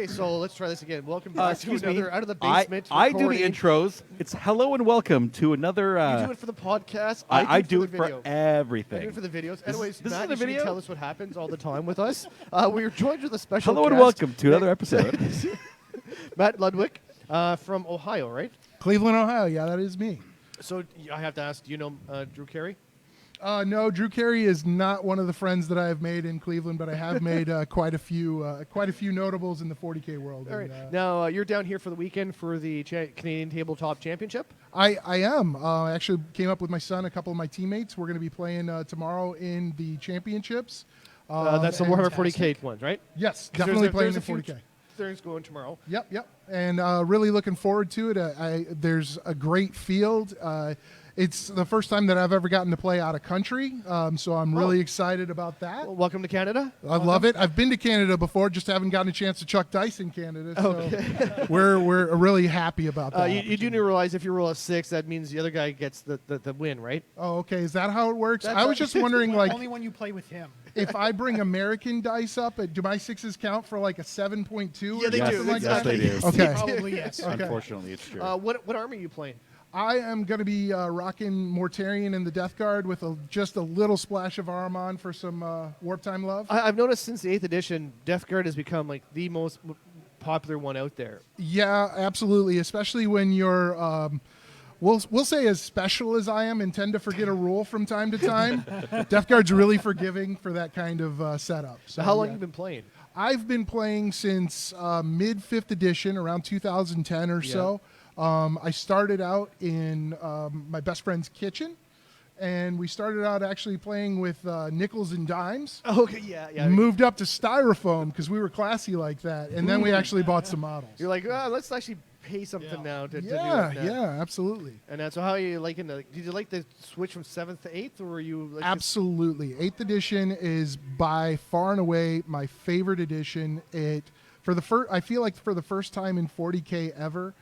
Okay, so let's try this again. Welcome back to Excuse me. another Out of the Basement I do the recording. intros. It's hello and welcome to another. You do it for the podcast. I do for it the for video. everything. I do it for the videos. This Anyways, is Matt, the you should video? tell us what happens all the time with us. We are joined with a special Hello and guest, welcome to another episode. Matt Ludwick from Ohio, right? Cleveland, Ohio. Yeah, that is me. So I have to ask, do you know Drew Carey? No, Drew Carey is not one of the friends that I have made in Cleveland, but I have made quite a few notables in the 40K world. All right. And, Now, you're down here for the weekend for the Canadian Tabletop Championship? I am. I actually came up with my son, a couple of my teammates. We're going to be playing tomorrow in the championships. That's the Warhammer Fantastic. 40K ones, right? Yes, definitely playing there's the a few 40K. Things going tomorrow. Yep. And really looking forward to it. There's a great field. It's the first time that I've ever gotten to play out of country, so I'm really excited about that. Well, welcome to Canada. I love it. I've been to Canada before, just haven't gotten a chance to chuck dice in Canada. So we're really happy about that. You do realize if you roll a 6, that means the other guy gets the win, right? Oh, okay. Is that how it works? That's I was just wondering, like, only when you play with him. if I bring American dice up, do my 6s count for like a 7.2? Yeah, they yes, do. Something like yes, that? they do. Okay. Probably yes. Okay. Unfortunately, it's true. What army are you playing? I am going to be rocking Mortarion and the Death Guard with just a little splash of Armon for some warp time love. I've noticed since the 8th edition, Death Guard has become like the most popular one out there. Yeah, absolutely. Especially when you're, we'll say as special as I am and tend to forget a rule from time to time. Death Guard's really forgiving for that kind of setup. So How long yeah. have you been playing? I've been playing since mid 5th edition, around 2010 or so. I started out in my best friend's kitchen, and we started out actually playing with nickels and dimes. Okay, yeah. Moved up to styrofoam because we were classy like that, and then we actually bought some models. You're like, let's actually pay something now to do Yeah, that. absolutely. And so how are you liking the? Did you like the switch from 7th to 8th, or were you like Absolutely. 8th edition is by far and away my favorite edition. I feel like for the first time in 40K ever,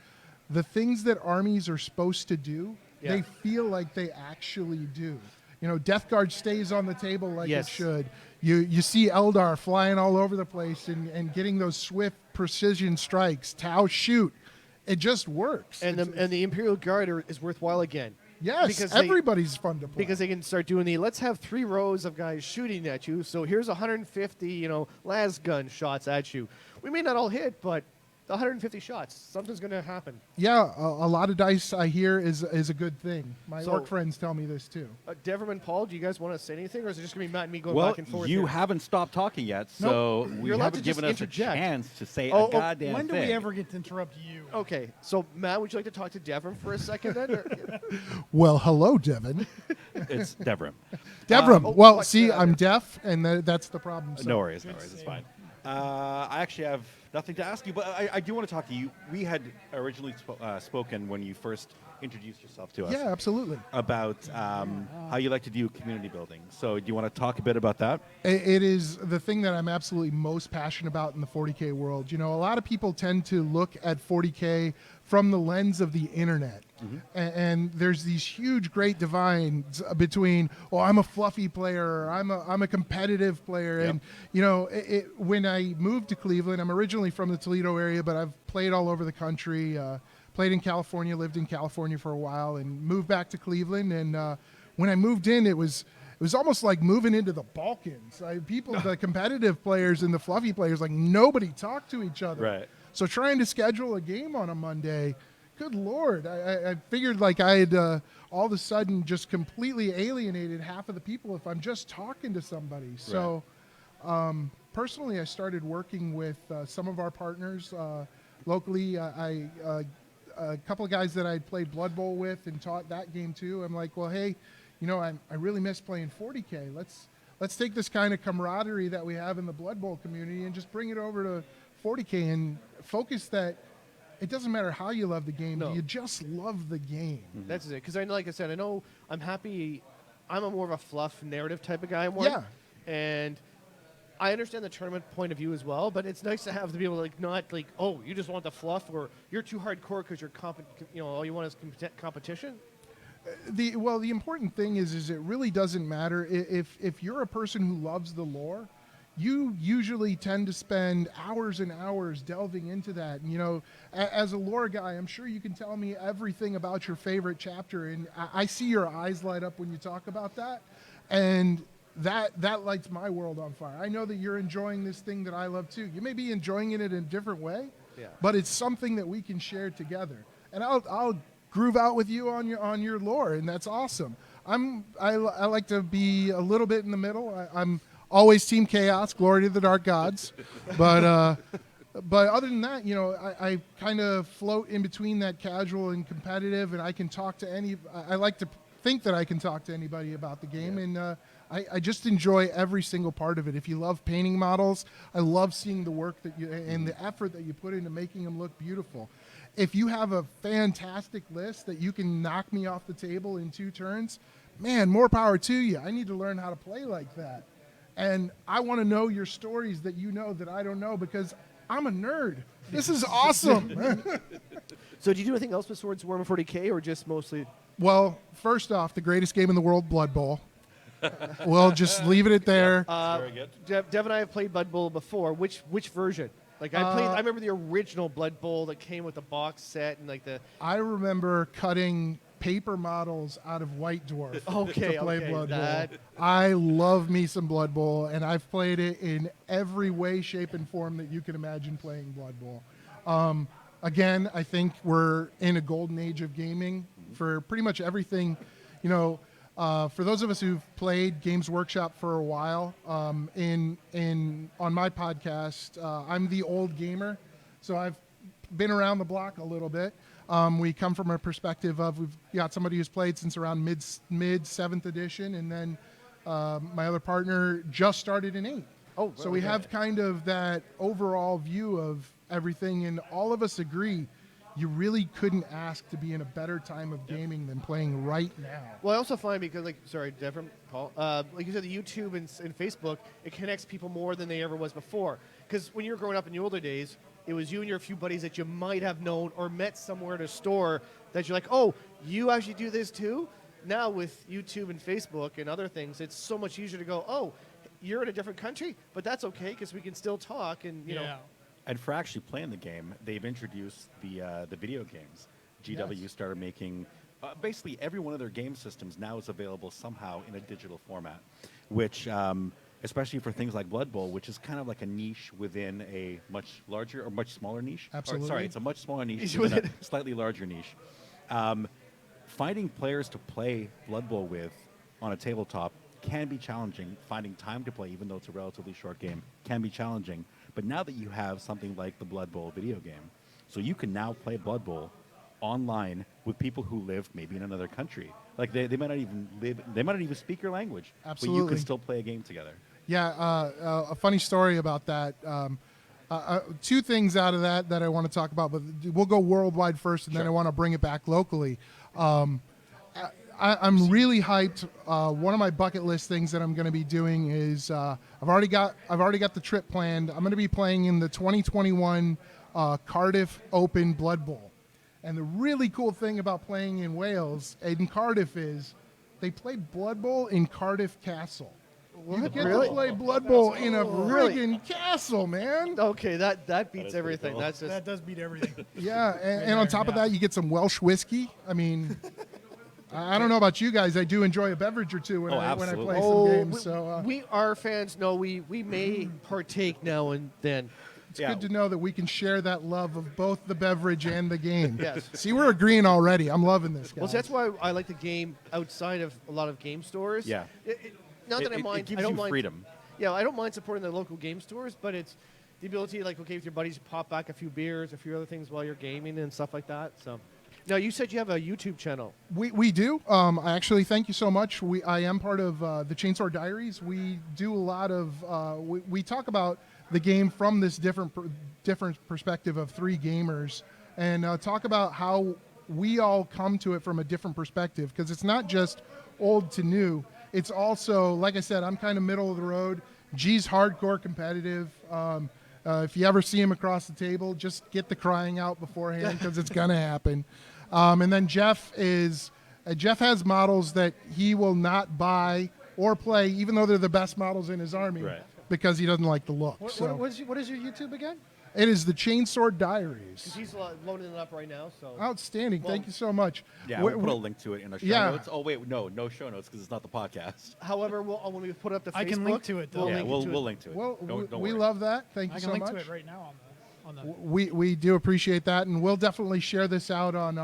the things that armies are supposed to do, they feel like they actually do. You know, Death Guard stays on the table like it should. You see Eldar flying all over the place and getting those swift precision strikes. Tau shoot. It just works. And the Imperial Guard is worthwhile again. Yes, because everybody's fun to play. Because they can start doing let's have 3 rows of guys shooting at you. So here's 150, las gun shots at you. We may not all hit, but 150 shots, something's going to happen. Yeah, a lot of dice I hear is a good thing. My So- orc friends tell me this too. Devrim and Paul, do you guys want to say anything, or is it just going to be Matt and me going Well, back and forth? you here? haven't stopped talking yet, so we You're allowed haven't to just given us interject. a chance to say Oh, a goddamn When do thing. we ever get to interrupt you? Okay, so Matt, would you like to talk to Devrim for a second then? Or- Well, hello, Devin. It's Devrim. Devrim. what- See, I'm deaf, and that's the problem. So. No worries, it's fine. I actually have nothing to ask you, but I do want to talk to you. We had originally spoken when you first introduced yourself to us Yeah, absolutely. about how you like to do community building. So do you want to talk a bit about that? It is the thing that I'm absolutely most passionate about in the 40K world. You know, a lot of people tend to look at 40K from the lens of the internet. And there's these huge, great divides between, I'm a fluffy player, or I'm a competitive player. Yep. And, you know, when I moved to Cleveland, I'm originally from the Toledo area, but I've played all over the country, played in California, lived in California for a while, and moved back to Cleveland. And when I moved in, it was almost like moving into the Balkans. The competitive players and the fluffy players, like nobody talked to each other. Right. So trying to schedule a game on a Monday, good Lord, I figured like I had all of a sudden just completely alienated half of the people if I'm just talking to somebody. So personally, I started working with some of our partners locally. A couple of guys that I played Bloodbowl with and taught that game too. I'm like, well, hey, I really miss playing 40K. Let's take this kind of camaraderie that we have in the Bloodbowl community and just bring it over to 40K and focus that it doesn't matter how you love the game. No. You just love the game. That's it. Because like I said, I know I'm happy. I'm a more of a fluff narrative type of guy. And I understand the tournament point of view as well, but it's nice to have to be able to not you just want the fluff, or you're too hardcore because all you want is competition. The important thing is it really doesn't matter if you're a person who loves the lore. you usually tend to spend hours and hours delving into that. And, you know, as a lore guy, I'm sure you can tell me everything about your favorite chapter, and I see your eyes light up when you talk about that, and that lights my world on fire. I know that you're enjoying this thing that I love too. You may be enjoying it in a different way, but it's something that we can share together. And I'll groove out with you on your lore, and that's awesome. I like to be a little bit in the middle. I'm always Team Chaos, glory to the dark gods. But other than that, you know, I kind of float in between that casual and competitive, and I can talk to I like to think that I can talk to anybody about the game, and I just enjoy every single part of it. If you love painting models, I love seeing the work that you and the effort that you put into making them look beautiful. If you have a fantastic list that you can knock me off the table in 2 turns, man, more power to you. I need to learn how to play like that. And I want to know your stories that you know that I don't know, because I'm a nerd. This is awesome. So do you do anything else with Swords Warhammer 40K, or just mostly? Well, first off, the greatest game in the world, Bloodbowl. We'll just leave it at there. Very good. Dev and I have played Bloodbowl before. Which version? Like I remember the original Bloodbowl that came with the box set and like the. I remember cutting paper models out of White Dwarf to play Blood Bowl. I love me some Blood Bowl, and I've played it in every way, shape, and form that you can imagine playing Blood Bowl. Again, I think we're in a golden age of gaming for pretty much everything. You know, for those of us who've played Games Workshop for a while, on my podcast, I'm the old gamer, so I've been around the block a little bit. We come from a perspective of we've got somebody who's played since around mid 7th edition, and then my other partner just started in 8th. Oh, so we have kind of that overall view of everything, and all of us agree you really couldn't ask to be in a better time of gaming than playing right now. Well, I also find because, Devrim, Paul, like you said, the YouTube and Facebook, it connects people more than they ever was before. Because when you were growing up in the older days, it was you and your few buddies that you might have known or met somewhere at a store that you're like, oh, you actually do this too? Now with YouTube and Facebook and other things, it's so much easier to go, oh, you're in a different country, but that's okay because we can still talk and, you know. And for actually playing the game, they've introduced the video games. GW started making basically every one of their game systems now is available somehow in a digital format, which especially for things like Blood Bowl, which is kind of like a niche within a much larger or much smaller niche. Absolutely. Sorry, it's a much smaller niche within a slightly larger niche. Finding players to play Blood Bowl with on a tabletop can be challenging. Finding time to play, even though it's a relatively short game, can be challenging. But now that you have something like the Blood Bowl video game, so you can now play Blood Bowl online with people who live maybe in another country. Like they might not even live, they might not even speak your language. Absolutely. But you can still play a game together. Yeah, a funny story about that. Two things out of that I want to talk about, but we'll go worldwide first, and then I want to bring it back locally. I'm really hyped. One of my bucket list things that I'm going to be doing is I've already got the trip planned. I'm going to be playing in the 2021 Cardiff Open Blood Bowl. And the really cool thing about playing in Wales and in Cardiff is they play Blood Bowl in Cardiff Castle. You get to play Blood Bowl in a friggin' castle, man. Okay, that beats everything. Cool. That's just That does beat everything. Yeah, and on top of that, you get some Welsh whiskey. I mean, I don't know about you guys. I do enjoy a beverage or two when I play some games. So we our fans know we may partake now and then. it's good to know that we can share that love of both the beverage and the game. Yes. See, we're agreeing already. I'm loving this, guys. Well, so that's why I like the game outside of a lot of game stores. Yeah. Not that I mind. It gives I don't you mind freedom. Yeah, I don't mind supporting the local game stores, but it's the ability, like, okay, with your buddies, pop back a few beers, a few other things while you're gaming and stuff like that. So, now you said you have a YouTube channel. We do. I actually thank you so much. I am part of the Chainsword Diaries. We do a lot of we talk about the game from this different perspective of 3 gamers, and talk about how we all come to it from a different perspective, because it's not just old to new. It's also, like I said, I'm kind of middle of the road. G's hardcore competitive. If you ever see him across the table, just get the crying out beforehand, because it's going to happen. And then Jeff has models that he will not buy or play, even though they're the best models in his army. Right. because he doesn't like the look. What, So what is your YouTube again? it is the Chainsword Diaries. He's loading it up right now. So Outstanding. Thank you so much. Yeah, we'll put a link to it in the show Yeah. notes. Oh, wait, no show notes because it's not the podcast. However, when we put up the Facebook, I can link to it, though. We'll link to it. Well, Don't we worry. love that. Thank you I can so link much. to it right now on the. We do appreciate that, and we'll definitely share this out on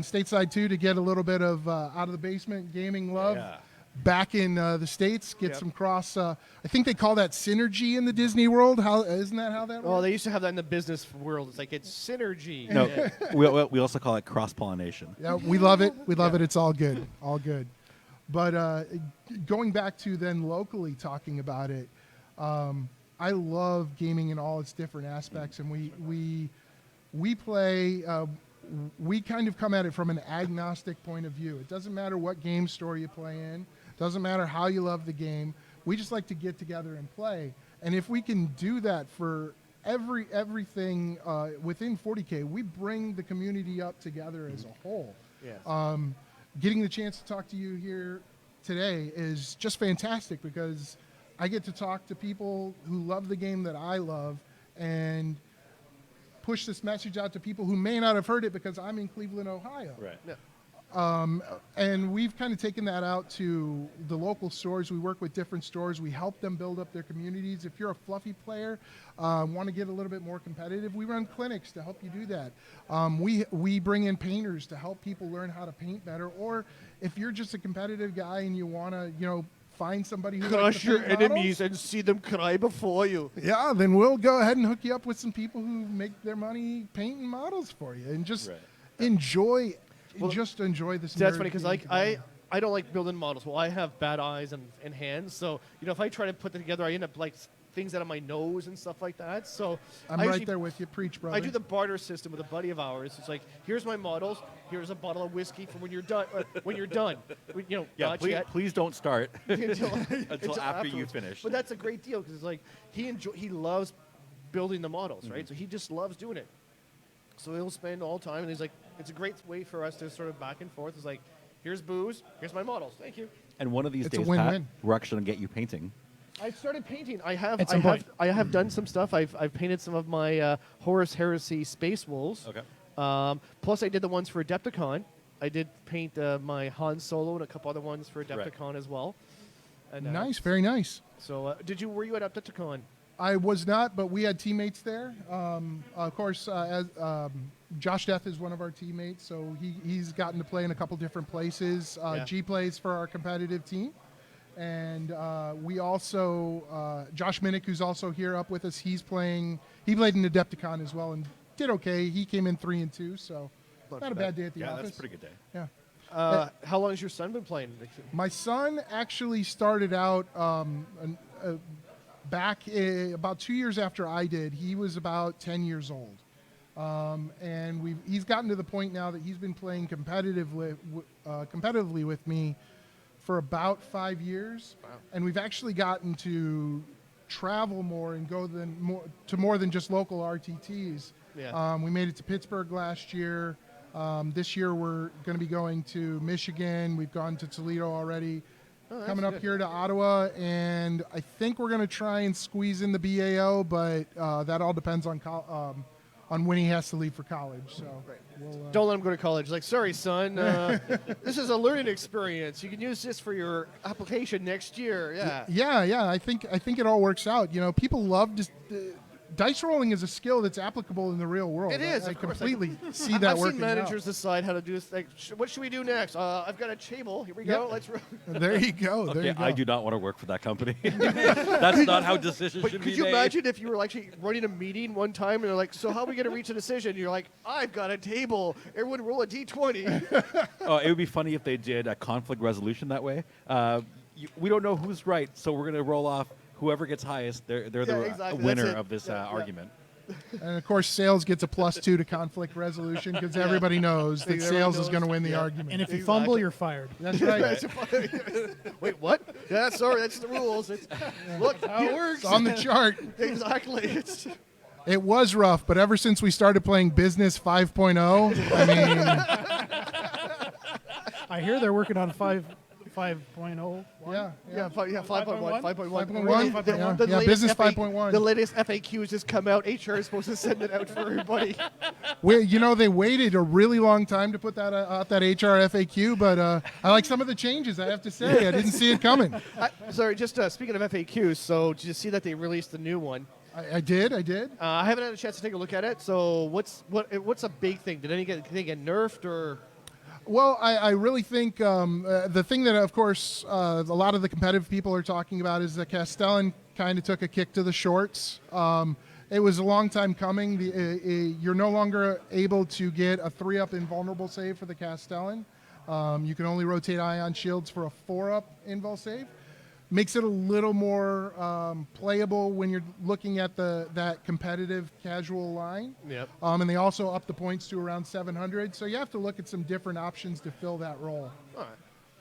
Stateside too to get a little bit of out of the basement gaming love Yeah. back in the States. Get Yep. some cross. I think they call that synergy in the Disney world. How isn't that how that Well, works? they used to have that in the business world. It's like it's synergy. No, Yeah. we also call it cross-pollination. Yeah, we love it. We love it. It's all good. All good. But going back to then locally talking about it, I love gaming in all its different aspects, and we play. We kind of come at it from an agnostic point of view. It doesn't matter what game store you play in. Doesn't matter how you love the game. We just like to get together and play. And if we can do that for everything within 40K, we bring the community up together as a whole. Yes. Getting the chance to talk to you here today is just fantastic because I get to talk to people who love the game that I love and push this message out to people who may not have heard it because I'm in Cleveland, Ohio. Right. Yeah. And we've kind of taken that out to the local stores. We work with different stores. We help them build up their communities. If you're a fluffy player, want to get a little bit more competitive, we run clinics to help you do that. We bring in painters to help people learn how to paint better. Or if you're just a competitive guy and you want to, find somebody who likes Crush to your paint enemies models, and see them cry before you. yeah, then we'll go ahead and hook you up with some people who make their money painting models for you and just Right. enjoy Well, enjoy this. That's nerd funny because game I don't like building models. Well, I have bad eyes and hands, so if I try to put them together, I end up like things out of my nose and stuff like that. So I'm I right usually- there with you. Preach, brother. I do the barter system with a buddy of ours. It's like, here's my models. Here's a bottle of whiskey for when you're done. When you're done, Yeah, not please, yet. please don't start until until after you afterwards. finish. But that's a great deal because it's like he loves building the models, Mm-hmm. right? So he just loves doing it. So he'll spend all time, and he's like, it's a great way for us to sort of back and forth. It's like, here's booze, here's my models, thank you. And one of these It's a days, win-win. Pat, we're actually going to get you painting. I've started painting. I At some point. have done some stuff. I've painted some of my Horus Heresy Space Wolves. Okay. Plus, I did the ones for Adepticon. I did paint my Han Solo and a couple other ones for Adepticon as well. And, Nice, very nice. So, were you at Adepticon? I was not, but we had teammates there. Of course, Josh Death is one of our teammates, so he's gotten to play in a couple different places. Yeah. G plays for our competitive team. And we also, Josh Minnick, who's also here up with us, he played in Adepticon as well and did okay. He came in 3-2, so not a bad day at the Yeah, office. that's a pretty good day. Yeah. How long has your son been playing? My son actually started out back about 2 years after I did. He was about 10 years old. And he's gotten to the point now that he's been playing competitively with me for about 5 years. Wow. And we've actually gotten to travel more and go more than just local RTTs. Yeah. We made it to Pittsburgh last year. This year we're going to be going to Michigan. We've gone to Toledo already. that's Coming up good. here to Ottawa, and I think we're going to try and squeeze in the BAO, but that all depends on when he has to leave for college. So we'll, Don't let him go to college. Like, sorry, son, this is a learning experience. You can use this for your application next year. Yeah. yeah. I think it all works out. People love dice rolling is a skill that's applicable in the real world. It is, I of course. completely see that I've working seen managers decide how to do this. Like, what should we do next? I've got a table. Here we go. Yep. Let's roll. out. There you go. There Okay, you go. I do not want to work for that company. That's not how decisions But should could be you made. imagine if you were actually running a meeting one time and they're like, so how are we going to reach a decision? And you're like, I've got a table. Everyone roll a D20. It would be funny if they did a conflict resolution that way. We don't know who's right, so we're going to roll off whoever gets highest. They're the exactly. winner That's it. of this Yeah. argument. And of course, sales gets a +2 to conflict resolution because everybody knows that Everybody sales is knows. going to win the Yeah. argument. And if you Exactly. fumble, you're fired. That's right. Wait, what? Yeah, sorry, that's the rules. Look how it works. It's on the chart. Exactly. It was rough, but ever since we started playing Business 5.0, I mean, I hear they're working on 5.0. Yeah. Yeah, 5.1, 5.1. 5.1. Yeah, latest business FA 5.1. The latest FAQ has just come out. HR is supposed to send it out for everybody. They waited a really long time to put that out, that HR FAQ, but I like some of the changes, I have to say. I didn't see it coming. Sorry, just speaking of FAQs, so did you see that they released the new one? I did. I haven't had a chance to take a look at it. So what's a big thing? Did anything get nerfed or? Well, I really think the thing that, of course, a lot of the competitive people are talking about is that Castellan kind of took a kick to the shorts. It was a long time coming. You're no longer able to get a 3-up invulnerable save for the Castellan. You can only rotate ion shields for a 4-up invul save. Makes it a little more playable when you're looking at that competitive casual line. Yep. And they also up the points to around 700. So you have to look at some different options to fill that role. All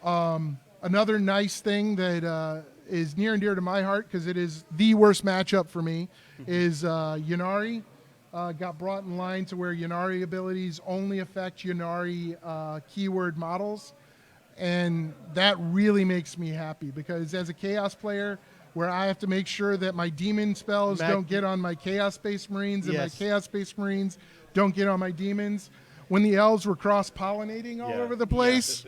right. Another nice thing that is near and dear to my heart, because it is the worst matchup for me, is Ynnari. Got brought in line to where Ynnari abilities only affect Ynnari keyword models. And that really makes me happy, because as a Chaos player, where I have to make sure that my demon spells don't get on my Chaos Space Marines and my Chaos Space Marines don't get on my demons, when the elves were cross-pollinating all over the place,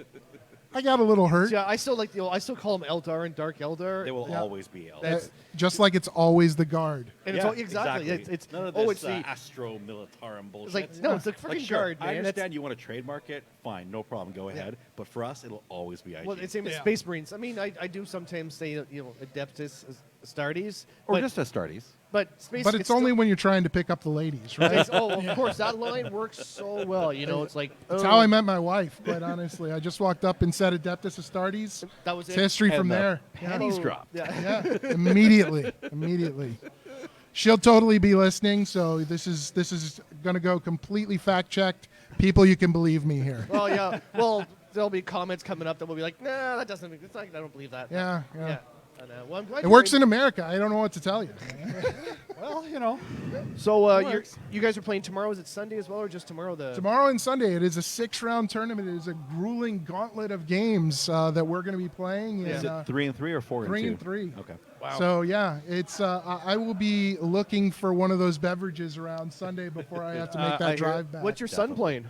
I got a little hurt. Yeah, I still like I still call them Eldar and Dark Eldar. They will always be elves. Just like it's always the guard. And it's exactly. It's none of it's this the Astro Militarum bullshit. It's like no, it's the freaking sure, guard, man. I understand you want to trademark it. Fine, no problem. Go ahead. But for us, it'll always be IG. Well, it's same as Space Marines. I mean, I do sometimes say Adeptus Astartes, or just Astartes. But Space. But it's only when you're trying to pick up the ladies, right? Of course, that line works so well. It's like It's how I met my wife, quite honestly. I just walked up and said Adeptus Astartes. That was it's it. history And from there. Panties dropped. Yeah. Immediately. She'll totally be listening, so this is going to go completely fact-checked. People, you can believe me here. Well, yeah. Well, there'll be comments coming up that will be like, nah, that doesn't. It's like I don't believe that. Yeah. I know. Well, I'm glad It works in America. I don't know what to tell you. Well, So you guys are playing tomorrow. Is it Sunday as well, or just tomorrow? Tomorrow and Sunday, it is a 6-round tournament. It is a grueling gauntlet of games that we're going to be playing. Is it 3 and 3 or 4 and 2? 3 and 3. Okay. Wow. So yeah, it's I will be looking for one of those beverages around Sunday before I have to make that drive back. What's your son playing?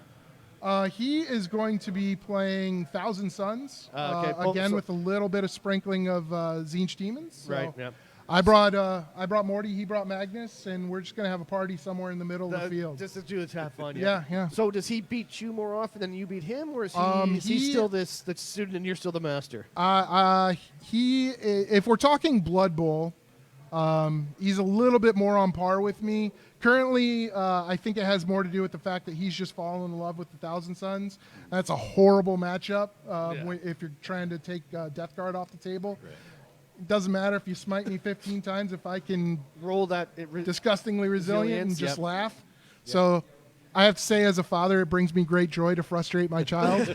He is going to be playing Thousand Suns again with a little bit of sprinkling of Tzeentch Demons. So Right. Yeah. I brought Morty. He brought Magnus, and we're just gonna have a party somewhere in the middle of the field. Just to do the have fun. Yeah. So does he beat you more often than you beat him, or is he still the student and you're still the master? If we're talking Blood Bowl, he's a little bit more on par with me. Currently, I think it has more to do with the fact that he's just fallen in love with the Thousand Suns. That's a horrible matchup if you're trying to take Death Guard off the table. Right. It doesn't matter if you smite me 15 times if I can roll that disgustingly resilient and just laugh. Yep. So I have to say, as a father, it brings me great joy to frustrate my child,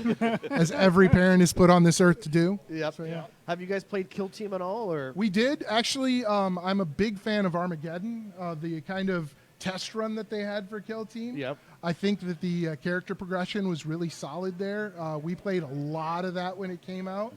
as every parent is put on this earth to do. Yep. So, yeah. Have you guys played Kill Team at all, or? We did. Actually, I'm a big fan of Armageddon, the kind of test run that they had for Kill Team. Yep. I think that the character progression was really solid there. We played a lot of that when it came out.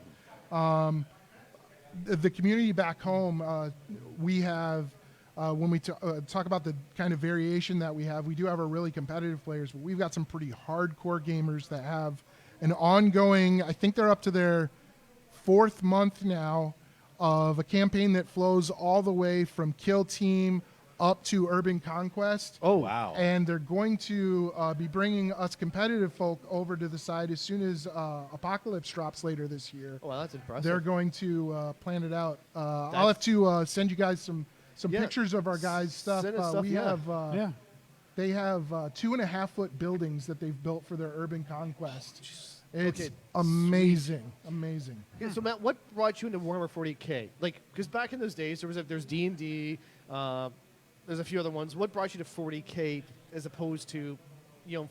The community back home, we have, when we talk about the kind of variation that we do have our really competitive players, but we've got some pretty hardcore gamers that have an ongoing, I think they're up to their 4th month now, of a campaign that flows all the way from Kill Team up to Urban Conquest. Oh, wow. And they're going to be bringing us competitive folk over to the side as soon as Apocalypse drops later this year. Oh, well, that's impressive. They're going to plan it out. I'll have to send you guys some pictures of our guys' stuff. Send us stuff, They have 2.5-foot buildings that they've built for their Urban Conquest. It's amazing. Amazing. Yeah, so Matt, what brought you into Warhammer 40K? Like, because back in those days, there's D&D, there's a few other ones. What brought you to 40K as opposed to,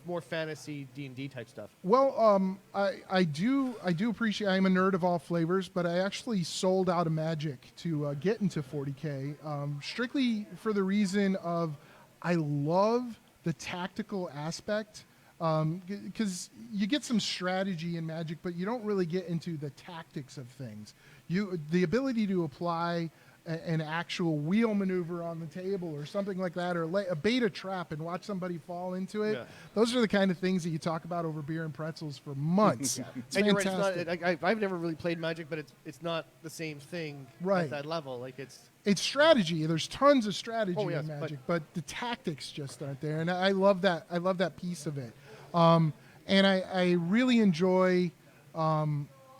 more fantasy D&D type stuff? Well, I do appreciate. I'm a nerd of all flavors, but I actually sold out of Magic to get into 40K, strictly for the reason of I love the tactical aspect because you get some strategy in Magic, but you don't really get into the tactics of things. The ability to apply an actual wheel maneuver on the table or something like that, or a beta trap and watch somebody fall into it. Yeah. Those are the kind of things that you talk about over beer and pretzels for months. It's and fantastic. You're right, it's not, I've never really played Magic, but it's not the same thing at that level. Like it's strategy. There's tons of strategy in Magic, but the tactics just aren't there. And I love that. I love that piece of it. And I really enjoy.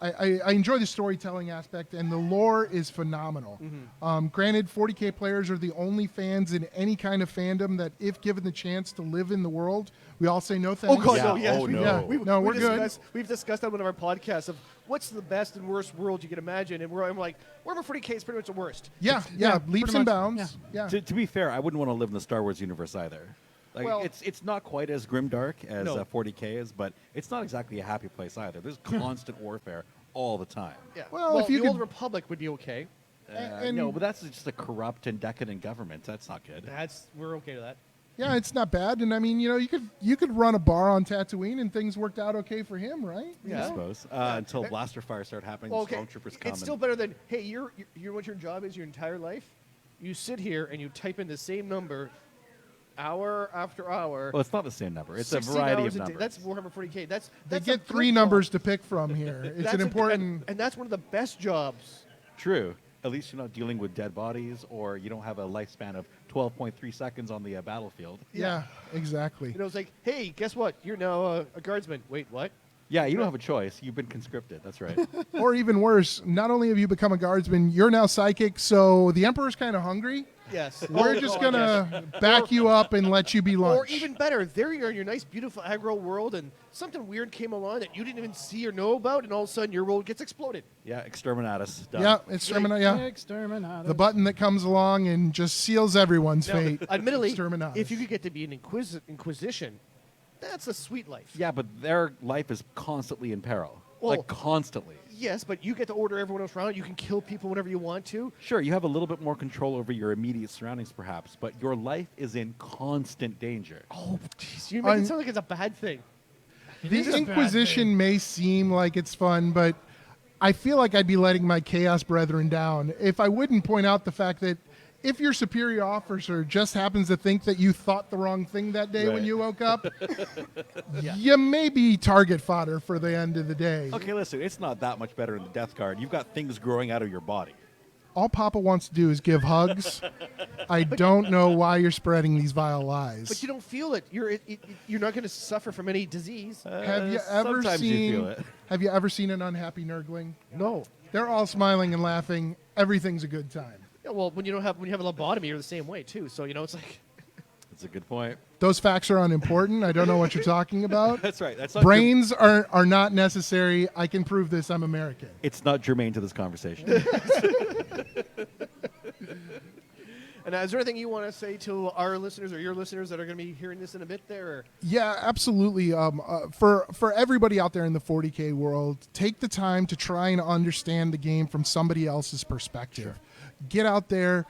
I enjoy the storytelling aspect, and the lore is phenomenal. Granted, 40K players are the only fans in any kind of fandom that, if given the chance to live in the world, we all say no thanks. Oh, God, no, yes. Oh, no. We're good. We've discussed on one of our podcasts of what's the best and worst world you can imagine, and I'm like, Warhammer 40K is pretty much the worst. Yeah, leaps and bounds. Yeah. To be fair, I wouldn't want to live in the Star Wars universe either. Like, well, it's not quite as grimdark as 40K is, but it's not exactly a happy place either. There's constant warfare all the time. Yeah. Well, if the Old Republic would be okay. No, but that's just a corrupt and decadent government. That's not good. We're okay with that. Yeah, it's not bad, and I mean, you could run a bar on Tatooine, and things worked out okay for him, right? Yeah, I suppose. Until blaster fire started happening, stormtroopers come. It's still better than you what your job is your entire life. You sit here and you type in the same number. Hour after hour. Well, it's not the same number. It's a variety of numbers. That's Warhammer 40K. They get 3 numbers to pick from here. It's an important... And that's one of the best jobs. True. At least you're not dealing with dead bodies, or you don't have a lifespan of 12.3 seconds on the battlefield. Yeah, exactly. It's like, hey, guess what? You're now a guardsman. Wait, what? Yeah, you don't have a choice. You've been conscripted. That's right. Or even worse, not only have you become a guardsman, you're now psychic, so the Emperor's kind of hungry. Yes. We're just going to back you up and let you be lunch. Or even better, there you are in your nice, beautiful aggro world, and something weird came along that you didn't even see or know about, and all of a sudden your world gets exploded. Yeah, Exterminatus. Done. Yeah, Exterminatus. The button that comes along and just seals everyone's fate. Admittedly, if you could get to be an Inquisition, that's a sweet life. Yeah, but their life is constantly in peril. Well, constantly. Yes, but you get to order everyone else around. You can kill people whenever you want to. Sure, you have a little bit more control over your immediate surroundings, perhaps, but your life is in constant danger. Oh, jeez. You make it sound like it's a bad thing. The Inquisition may seem like it's fun, but I feel like I'd be letting my Chaos Brethren down if I wouldn't point out the fact that if your superior officer just happens to think that you thought the wrong thing that day when you woke up, you may be target fodder for the end of the day. Okay, listen, it's not that much better in the Death Guard. You've got things growing out of your body. All Papa wants to do is give hugs. I don't know why you're spreading these vile lies. But you don't feel it. You're not going to suffer from any disease. Have you ever seen an unhappy nerdling? No. They're all smiling and laughing. Everything's a good time. Yeah, well, when you have a lobotomy, you're the same way too. So it's like. That's a good point. Those facts are unimportant. I don't know what you're talking about. That's right. That's not Brains are not necessary. I can prove this. I'm American. It's not germane to this conversation. And is there anything you want to say to our listeners or your listeners that are going to be hearing this in a bit there? Or? Yeah, absolutely. For everybody out there in the 40K world, take the time to try and understand the game from somebody else's perspective. Sure. Get out there,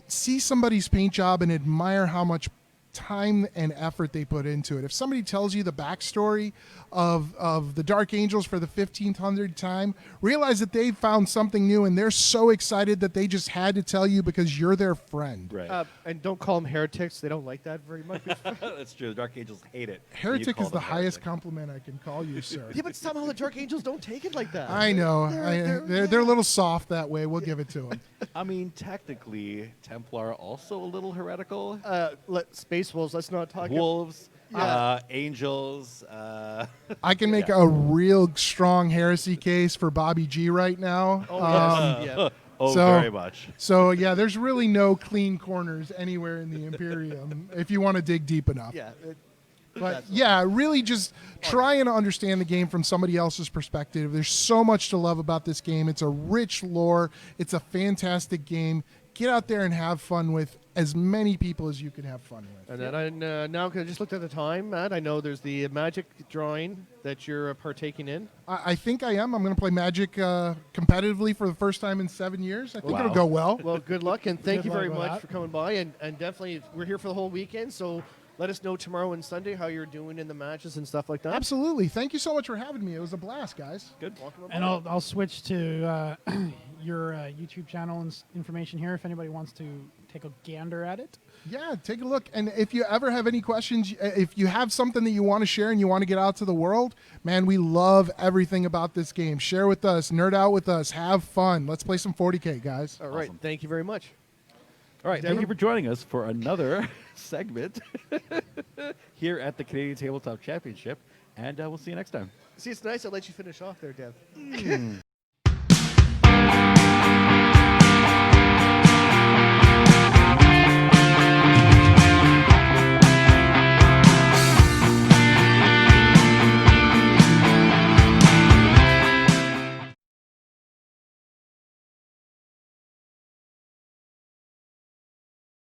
see somebody's paint job, and admire how much time and effort they put into it. If somebody tells you the backstory of the Dark Angels for the 1500th time, realize that they found something new and they're so excited that they just had to tell you because you're their friend. Right. And don't call them heretics. They don't like that very much. That's true. The Dark Angels hate it. Heretic is the highest compliment I can call you, sir. Yeah, but somehow the Dark Angels don't take it like that. I know. They're a little soft that way. We'll give it to them. I mean, technically, Templar also a little heretical. Space Wolves, let's not talk Wolves, Angels. I can make a real strong heresy case for Bobby G right now. Very much. So, yeah, there's really no clean corners anywhere in the Imperium if you want to dig deep enough. Yeah. But, yeah, really just try and understand the game from somebody else's perspective. There's so much to love about this game. It's a rich lore. It's a fantastic game. Get out there and have fun with as many people as you can have fun with. And then now, because I just looked at the time, Matt, I know there's the Magic drawing that you're partaking in. I think I am. I'm going to play Magic competitively for the first time in 7 years. I think it'll go well. Well, good luck, and thank you very much for coming by. And definitely, we're here for the whole weekend, so let us know tomorrow and Sunday how you're doing in the matches and stuff like that. Absolutely. Thank you so much for having me. It was a blast, guys. Good. Welcome And aboard. I'll switch to your YouTube channel and information here if anybody wants to take a gander at it. Yeah, take a look. And if you ever have any questions, if you have something that you want to share and you want to get out to the world, man, we love everything about this game. Share with us, nerd out with us, have fun. Let's play some 40K, guys. All right. Awesome. Thank you very much. All right, thank you for joining us for another segment here at the Canadian Tabletop Championship, and we'll see you next time. See, it's nice I let you finish off there, Dev.